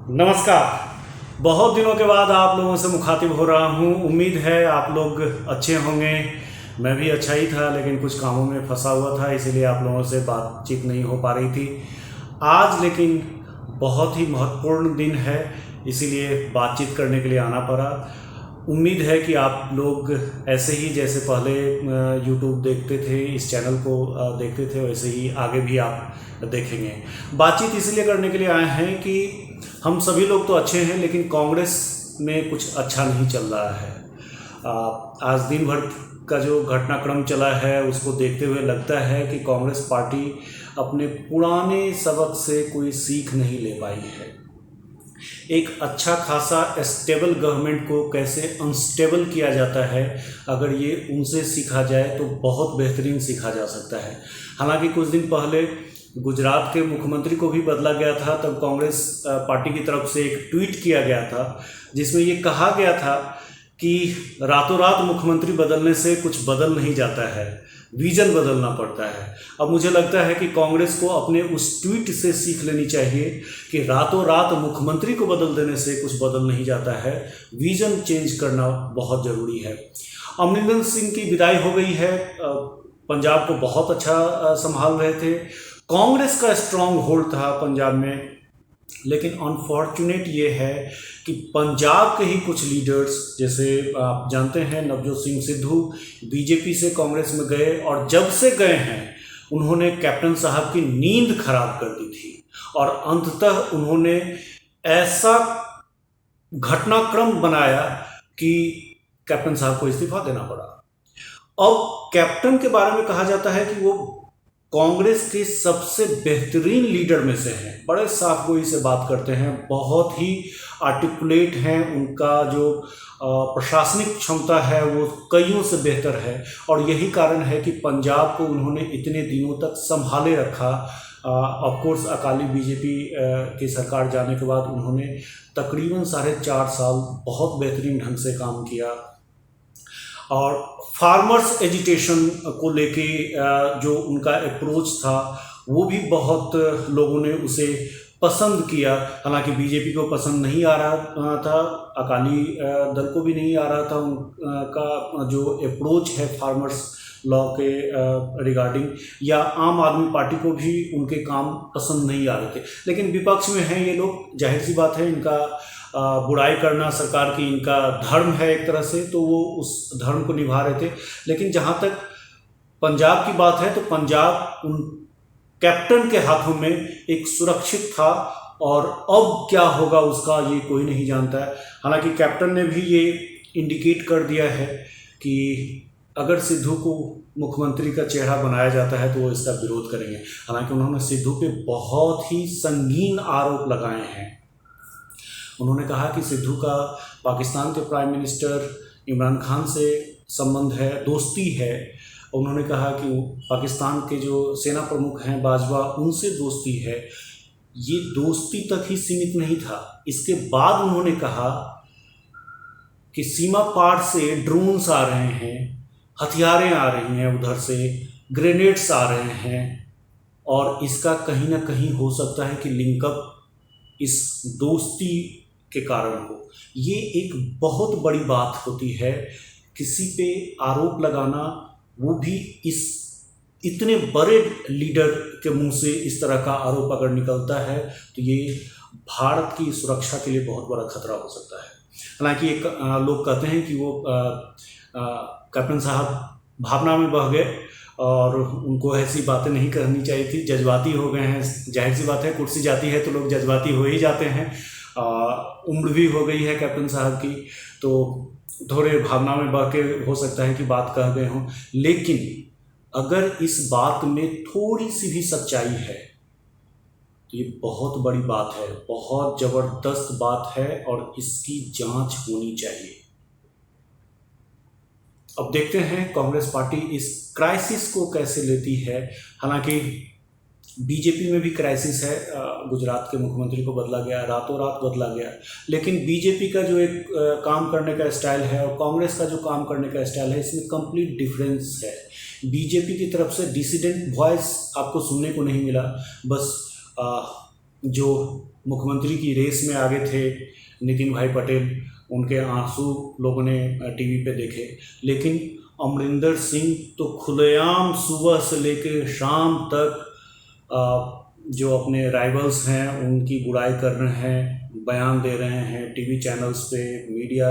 नमस्कार। बहुत दिनों के बाद आप लोगों से मुखातिब हो रहा हूँ। उम्मीद है आप लोग अच्छे होंगे। मैं भी अच्छा ही था, लेकिन कुछ कामों में फंसा हुआ था, इसीलिए आप लोगों से बातचीत नहीं हो पा रही थी। आज लेकिन बहुत ही महत्वपूर्ण दिन है, इसीलिए बातचीत करने के लिए आना पड़ा। उम्मीद है कि आप लोग ऐसे ही जैसे पहले यूट्यूब देखते थे, इस चैनल को देखते थे, वैसे ही आगे भी आप देखेंगे। बातचीत इसलिए करने के लिए आए हैं कि हम सभी लोग तो अच्छे हैं, लेकिन कांग्रेस में कुछ अच्छा नहीं चल रहा है। आज दिन भर का जो घटनाक्रम चला है उसको देखते हुए लगता है कि कांग्रेस पार्टी अपने पुराने सबक से कोई सीख नहीं ले पाई है। एक अच्छा खासा स्टेबल गवर्नमेंट को कैसे अनस्टेबल किया जाता है, अगर ये उनसे सीखा जाए तो बहुत बेहतरीन सीखा जा सकता है। हालांकि कुछ दिन पहले गुजरात के मुख्यमंत्री को भी बदला गया था, तब कांग्रेस पार्टी की तरफ से एक ट्वीट किया गया था जिसमें ये कहा गया था कि रातों रात मुख्यमंत्री बदलने से कुछ बदल नहीं जाता है, विजन बदलना पड़ता है। अब मुझे लगता है कि कांग्रेस को अपने उस ट्वीट से सीख लेनी चाहिए कि रातों रात मुख्यमंत्री को बदल देने से कुछ बदल नहीं जाता है, विजन चेंज करना बहुत ज़रूरी है। अमरिंदर सिंह की विदाई हो गई है। पंजाब को बहुत अच्छा संभाल रहे थे, कांग्रेस का स्ट्रांग होल्ड था पंजाब में। लेकिन अनफॉर्चुनेट ये है कि पंजाब के ही कुछ लीडर्स, जैसे आप जानते हैं नवजोत सिंह सिद्धू बीजेपी से कांग्रेस में गए, और जब से गए हैं उन्होंने कैप्टन साहब की नींद खराब कर दी थी, और अंततः उन्होंने ऐसा घटनाक्रम बनाया कि कैप्टन साहब को इस्तीफा देना पड़ा। अब कैप्टन के बारे में कहा जाता है कि वो कांग्रेस के सबसे बेहतरीन लीडर में से हैं, बड़े साफगोई से बात करते हैं, बहुत ही आर्टिकुलेट हैं, उनका जो प्रशासनिक क्षमता है वो कईयों से बेहतर है, और यही कारण है कि पंजाब को उन्होंने इतने दिनों तक संभाले रखा। ऑफकोर्स अकाली बीजेपी की सरकार जाने के बाद उन्होंने तकरीबन 4.5 साल बहुत बेहतरीन ढंग से काम किया, और फार्मर्स एजिटेशन को लेके जो उनका अप्रोच था वो भी बहुत लोगों ने उसे पसंद किया। हालांकि बीजेपी को पसंद नहीं आ रहा था, अकाली दल को भी नहीं आ रहा था उनका जो अप्रोच है फार्मर्स लॉ के रिगार्डिंग, या आम आदमी पार्टी को भी उनके काम पसंद नहीं आ रहे थे। लेकिन विपक्ष में हैं ये लोग, जाहिर सी बात है, इनका बुराई करना सरकार की इनका धर्म है एक तरह से, तो वो उस धर्म को निभा रहे थे। लेकिन जहाँ तक पंजाब की बात है तो पंजाब उन कैप्टन के हाथों में एक सुरक्षित था, और अब क्या होगा उसका ये कोई नहीं जानता है। हालांकि कैप्टन ने भी ये इंडिकेट कर दिया है कि अगर सिद्धू को मुख्यमंत्री का चेहरा बनाया जाता है तो वो इसका विरोध करेंगे। हालांकि उन्होंने सिद्धू पे बहुत ही संगीन आरोप लगाए हैं। उन्होंने कहा कि सिद्धू का पाकिस्तान के प्राइम मिनिस्टर इमरान खान से संबंध है, दोस्ती है। उन्होंने कहा कि पाकिस्तान के जो सेना प्रमुख हैं बाजवा, उनसे दोस्ती है। ये दोस्ती तक ही सीमित नहीं था, इसके बाद उन्होंने कहा कि सीमा पार से ड्रोन्स आ रहे हैं, हथियारें आ रही हैं, उधर से ग्रेनेड्स आ रहे हैं, और इसका कहीं ना कहीं हो सकता है कि लिंकअप इस दोस्ती के कारण हो। ये एक बहुत बड़ी बात होती है, किसी पे आरोप लगाना, वो भी इस इतने बड़े लीडर के मुंह से इस तरह का आरोप अगर निकलता है तो ये भारत की सुरक्षा के लिए बहुत बड़ा खतरा हो सकता है। हालांकि एक लोग कहते हैं कि वो कैप्टन साहब भावना में बह गए और उनको ऐसी बातें नहीं करनी चाहिए थी, जज्बाती हो गए हैं। जाहिर सी बात है, कुर्सी जाती है तो लोग जज्बाती हो ही जाते हैं। उम्र भी हो गई है कैप्टन साहब की, तो थोड़े भावना में बह के हो सकता है कि बात कह गए हों। लेकिन अगर इस बात में थोड़ी सी भी सच्चाई है तो ये बहुत बड़ी बात है, बहुत ज़बरदस्त बात है, और इसकी जांच होनी चाहिए। अब देखते हैं कांग्रेस पार्टी इस क्राइसिस को कैसे लेती है। हालांकि बीजेपी में भी क्राइसिस है, गुजरात के मुख्यमंत्री को बदला गया, रातों रात बदला गया। लेकिन बीजेपी का जो एक काम करने का स्टाइल है और कांग्रेस का जो काम करने का स्टाइल है, इसमें कंप्लीट डिफरेंस है। बीजेपी की तरफ से डिसिडेंट वॉइस आपको सुनने को नहीं मिला, बस जो मुख्यमंत्री की रेस में आगे थे नितिन भाई पटेल, उनके आंसू लोगों ने टीवी पे देखे। लेकिन अमरिंदर सिंह तो खुलेआम सुबह से लेकर शाम तक जो अपने राइवल्स हैं उनकी बुराई कर रहे हैं, बयान दे रहे हैं, टीवी चैनल्स पे, मीडिया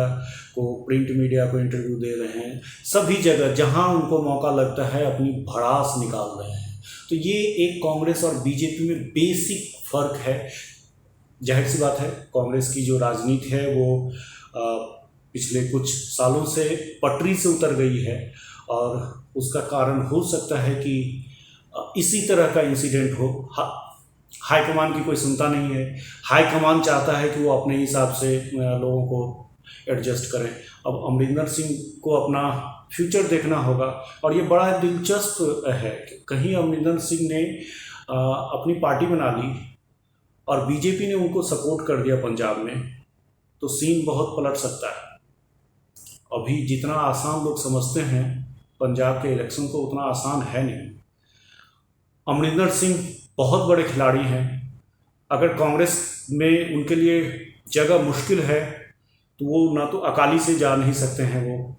को, प्रिंट मीडिया को इंटरव्यू दे रहे हैं, सभी जगह जहां उनको मौका लगता है अपनी भड़ास निकाल रहे हैं। तो ये एक कांग्रेस और बीजेपी में बेसिक फ़र्क है। जाहिर सी बात है, कांग्रेस की जो राजनीति है वो पिछले कुछ सालों से पटरी से उतर गई है और उसका कारण हो सकता है कि इसी तरह का इंसिडेंट हो। हाईकमान की कोई सुनता नहीं है, हाईकमान चाहता है कि वो अपने हिसाब से लोगों को एडजस्ट करें। अब अमरिंदर सिंह को अपना फ्यूचर देखना होगा और ये बड़ा दिलचस्प है कि कहीं अमरिंदर सिंह ने अपनी पार्टी बना ली और बीजेपी ने उनको सपोर्ट कर दिया पंजाब में, तो सीन बहुत पलट सकता है। अभी जितना आसान लोग समझते हैं पंजाब के इलेक्शन को, उतना आसान है नहीं। अमरिंदर सिंह बहुत बड़े खिलाड़ी हैं। अगर कांग्रेस में उनके लिए जगह मुश्किल है तो वो ना तो अकाली से जा नहीं सकते हैं, वो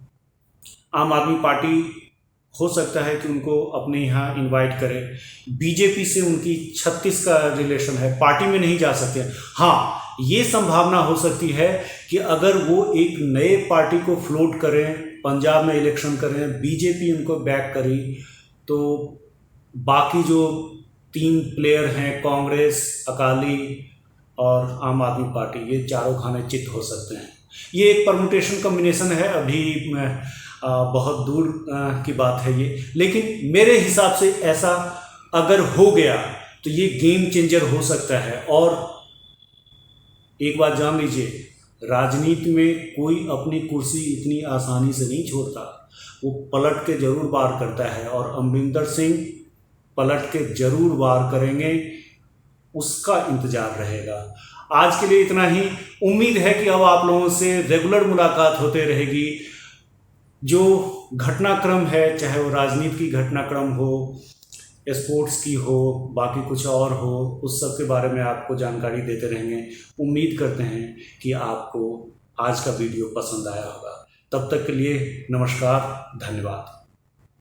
आम आदमी पार्टी हो सकता है कि उनको अपने यहाँ इनवाइट करे। बीजेपी से उनकी 36 का रिलेशन है, पार्टी में नहीं जा सकते। हाँ, ये संभावना हो सकती है कि अगर वो एक नए पार्टी को फ्लोट करें, पंजाब में इलेक्शन करें, बीजेपी उनको बैक करी, तो बाकी जो 3 प्लेयर हैं, कांग्रेस, अकाली और आम आदमी पार्टी, ये चारों खाने चित हो सकते हैं। ये एक परमुटेशन कॉम्बिनेशन है, अभी बहुत दूर की बात है ये, लेकिन मेरे हिसाब से ऐसा अगर हो गया तो ये गेम चेंजर हो सकता है। और एक बात जान लीजिए, राजनीति में कोई अपनी कुर्सी इतनी आसानी से नहीं छोड़ता, वो पलट के जरूर वार करता है और अमरिंदर सिंह पलट के जरूर वार करेंगे, उसका इंतजार रहेगा। आज के लिए इतना ही। उम्मीद है कि अब आप लोगों से रेगुलर मुलाकात होते रहेगी। जो घटनाक्रम है, चाहे वो राजनीति की घटनाक्रम हो, स्पोर्ट्स की हो, बाकी कुछ और हो, उस सब के बारे में आपको जानकारी देते रहेंगे। उम्मीद करते हैं कि आपको आज का वीडियो पसंद आया होगा। तब तक के लिए नमस्कार, धन्यवाद।